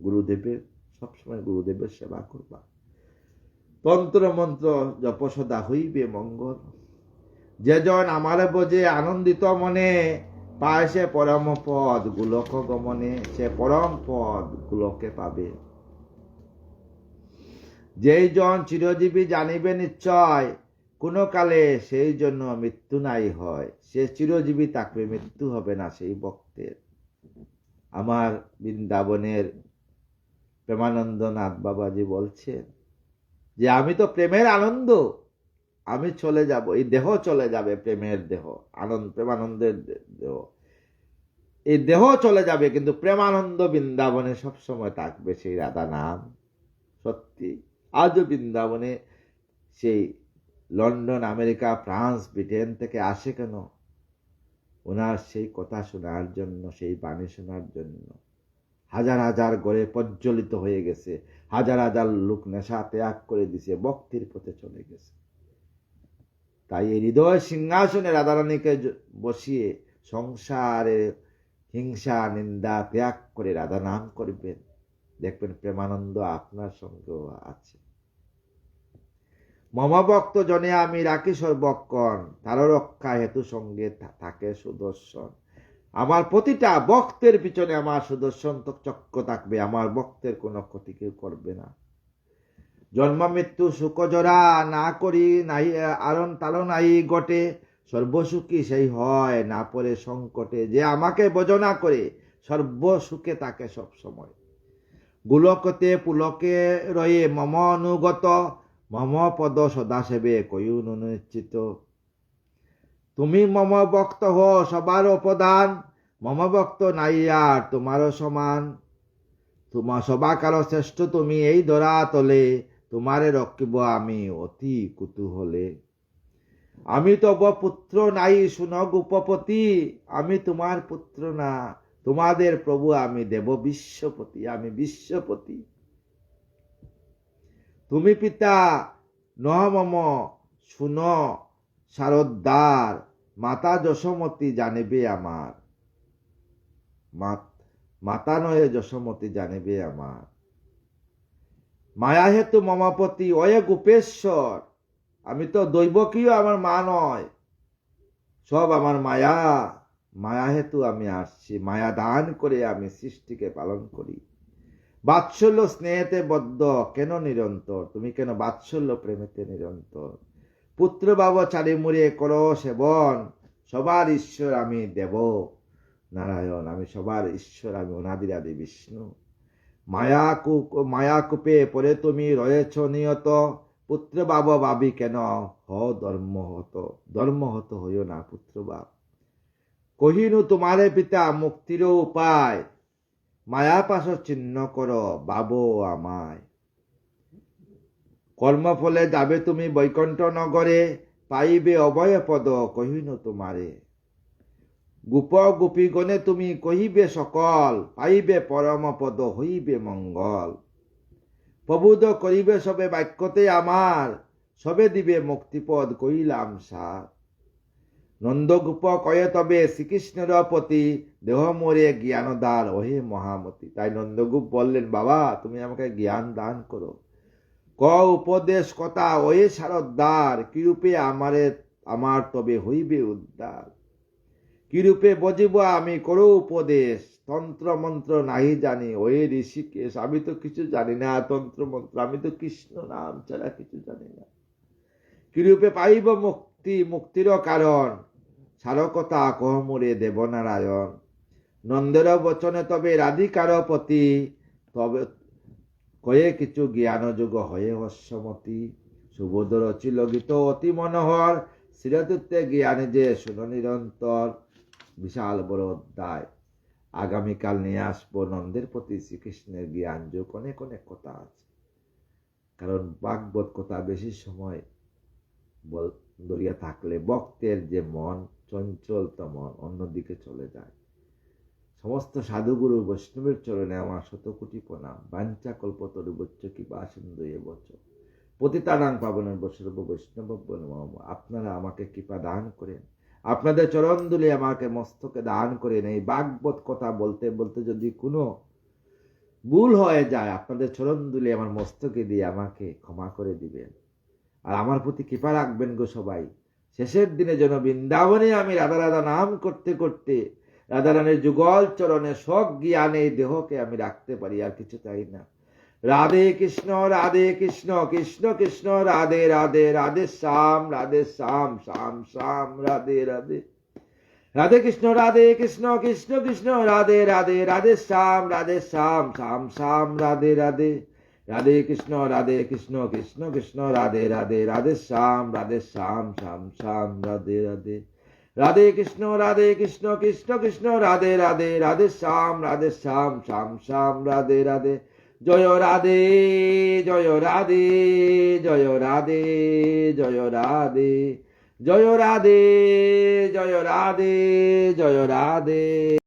গুরুদেবের, সবসময় গুরুদেবের সেবা করবা। তন্ত্র মন্ত্র জপ সদা হইবে মঙ্গল। যেজন আমারে বোঝে আনন্দিত মনে, পায় সে পরম পদ গোলক গমনে। সে পরম পদ গোলকে পাবে। যেই জন চিরজীবী জানিবে নিশ্চয়, কোন কালে সেই জন্য মৃত্যু নাই হয়। সে চিরজীবী থাকবে, মৃত্যু হবে না সেই ভক্তের। আমার বৃন্দাবনের প্রেমানন্দনাথ বাবাজি বলছেন যে আমি তো প্রেমের আনন্দ, আমি চলে যাব, এই দেহ চলে যাবে, প্রেমের দেহ, প্রেমানন্দের দেহ, এই দেহ চলে যাবে, কিন্তু প্রেমানন্দ বৃন্দাবনে সবসময় থাকবে, সেই রাধা নাম। সত্যি আজও বৃন্দাবনে সেই লন্ডন, আমেরিকা, ফ্রান্স, ব্রিটেন থেকে আসে কেন? ওনার সেই কথা শোনার জন্য, সেই বাণী শোনার জন্য। হাজার হাজার গড়ে প্রজ্বলিত হয়ে গেছে, হাজার হাজার লোক নেশা ত্যাগ করে দিছে, ভক্তির পথে চলে গেছে। তাই এই হৃদয় সিংহাসনে রাধারানীকে বসিয়ে সংসারে হিংসা নিন্দা ত্যাগ করে রাধা নাম করবেন, দেখবেন প্রেমানন্দ আপনার সঙ্গেও আছে। মম ভক্ত জনে আমি রাখি সর্বক্ষণ, তার রক্ষা হেতু সঙ্গে থাকে সুদর্শন। আমার প্রতিটা ভক্তের পিছনে আমার সুদর্শন চক্র থাকবে, আমার ভক্তের কোনো ক্ষতি কেউ করবে না। জন্ম মৃত্যু সুখ জরা না করি নাই, আরণ তারণ নাই ঘটে, সর্বসুখী সেই হয় না পরে সংকটে। যে আমাকে ভজনা করে সর্বসুখে থাকে সব সময়। গোলকতে পুলকে রয়ে মম অনুগত, মম পদ সদা সেবে কয়ুন নিশ্চিত। তুমি মম ভক্ত হো সবার প্রধান, মম ভক্ত নাই আর তোমারও সমান। তোমার সবাকার শ্রেষ্ঠ তুমি এই ধরা তলে, তোমারে রক্ষিব আমি অতি কুতূহলে। আমি তব পুত্র নাই শুন গোপপতি, আমি তোমার পুত্র না, তোমাদের প্রভু আমি, দেব বিশ্বপতি, আমি বিশ্বপতি। তুমি পিতা নহ মম শুন শারদ্দার, মাতা যশোমতী জানিবে আমার। মাতা নহে যশোমতী জানিবে আমার। মায়া হেতু মমাপতি অয়ে গোপেশ্বর, আমি তো দৈবকীয়, আমার মা নয়, সব আমার মায়া। মায়া হেতু আমি আসছি, মায়া দান করে আমি সৃষ্টিকে পালন করি। বাৎসল্য স্নেহেতে বদ্ধ, কেন নিরন্তর, তুমি কেন বাৎসল্য প্রেমেতে নিরন্তর। পুত্র বাব চারি মুড়ে করো সেবন, সবার ঈশ্বর আমি দেব নারায়ণ, আমি সবার ঈশ্বর, আমি অনাদিরাদি বিষ্ণু। মায়াকূপে পরে তুমি রয়েছ নিয়ত, পুত্র বাব ভাবি কেন ধর্মহত হইও না পুত্র বাপ। কহিনু তোমারে পিতা মুক্তির উপায়, মায়া পাশ চিহ্ন করো বাবো আমায়। কর্মফলে যাবে তুমি বৈকুণ্ঠ নগরে, পাইবে অভয় পদ কহিনু তোমারে। গোপ গোপীগণে তুমি কহিবে সকল, পাইবে পরম পদ হইবে মঙ্গল। প্রবুদ্ধ করিবে সবে বাক্যতে আমার, সবে দিবে মুক্তিপদ কইলাম সার। নন্দগোপ কয়ে তবে শ্রীকৃষ্ণের প্রতি, দেহ মোরে জ্ঞানদার ওহে মহামতি। তাই নন্দগোপ বললেন, বাবা তুমি আমাকে জ্ঞান দান করো। ক উপদেশ কথা ওহে সারদ্দার, কিরূপে আমার তবে হইবে উদ্ধার। কিরূপে বজিব আমি করো উপদেশ, তন্ত্র মন্ত্র নাহি জানি ওহে ঋষিকেশ। আমি তো কিছু জানি না তন্ত্র মন্ত্র, আমি তো কৃষ্ণ নাম ছাড়া কিছু জানি না। কিরূপে পাইব মুক্তি, মুক্তির কারণ, সারকতা কহ মোরে দেবনারায়ণ। নন্দের বচনে তবে রাধিকার পতি, তবে কয়ে কিছু জ্ঞান যুগ হয়ে হস্যমতি। সুবোধ রচিল গীত অতি মনোহর, শ্রীতীর্থে জ্ঞানে যে শুনো নিরন্তর। বিশাল বড় অধ্যায়, আগামীকাল নিয়ে আসবো নন্দের প্রতি শ্রীকৃষ্ণের জ্ঞান যোগ। অনেক অনেক কথা আছে, কারণ ভাগবত কথা বেশি সময় ধরিয়া থাকলে ভক্তের যে মন চঞ্চল, মন অন্যদিকে চলে যায়। সমস্ত সাধুগুরু বৈষ্ণবের চরণে আমার শতকোটি প্রণাম। বাঞ্ছা কল্পতরুভ্যশ্চ কৃপা সিন্ধু এব চ পতিতানাং পাবনেভ্যো সর্ব বৈষ্ণবেভ্যো নমঃ। আপনারা আমাকে কৃপা দান করেন, আপনাদের চরণ ধুলি আমাকে মস্তকে দান করেন। এই ভাগবত কথা বলতে বলতে যদি কোনো ভুল হয়ে যায়, আপনাদের চরণ ধুলি আমার মস্তকে দিয়ে আমাকে ক্ষমা করে দিবেন, আর আমার প্রতি কৃপা রাখবেন গো সবাই। শেষের দিনে যেন বৃন্দাবনে আমি রাধা রাধা নাম করতে করতে রাধারানীর যুগল চরণে সব জ্ঞানে দেহকে আমি রাখতে পারি, আর কিছু চাই না। রাধে কৃষ্ণ কৃষ্ণ কৃষ্ণ রাধে রাধে, রাধে শ্যাম শ্যাম শ্যাম রাধে রাধে। রাধে কৃষ্ণ কৃষ্ণ কৃষ্ণ রাধে রাধে, রাধে শ্যাম শ্যাম শ্যাম রাধে রাধে। রাধে কৃষ্ণ কৃষ্ণ কৃষ্ণ রাধে রাধে, রাধে শ্যাম শ্যাম শ্যাম রাধে রাধে। রাধে কৃষ্ণ কৃষ্ণ রাধে রাধে, রাধে শ্যাম শ্যাম শ্যাম রাধে রাধে। জয় রাধে জয় রাধে জয় রাধে জয় রাধে, জয় রাধে জয় রাধে জয় রাধে।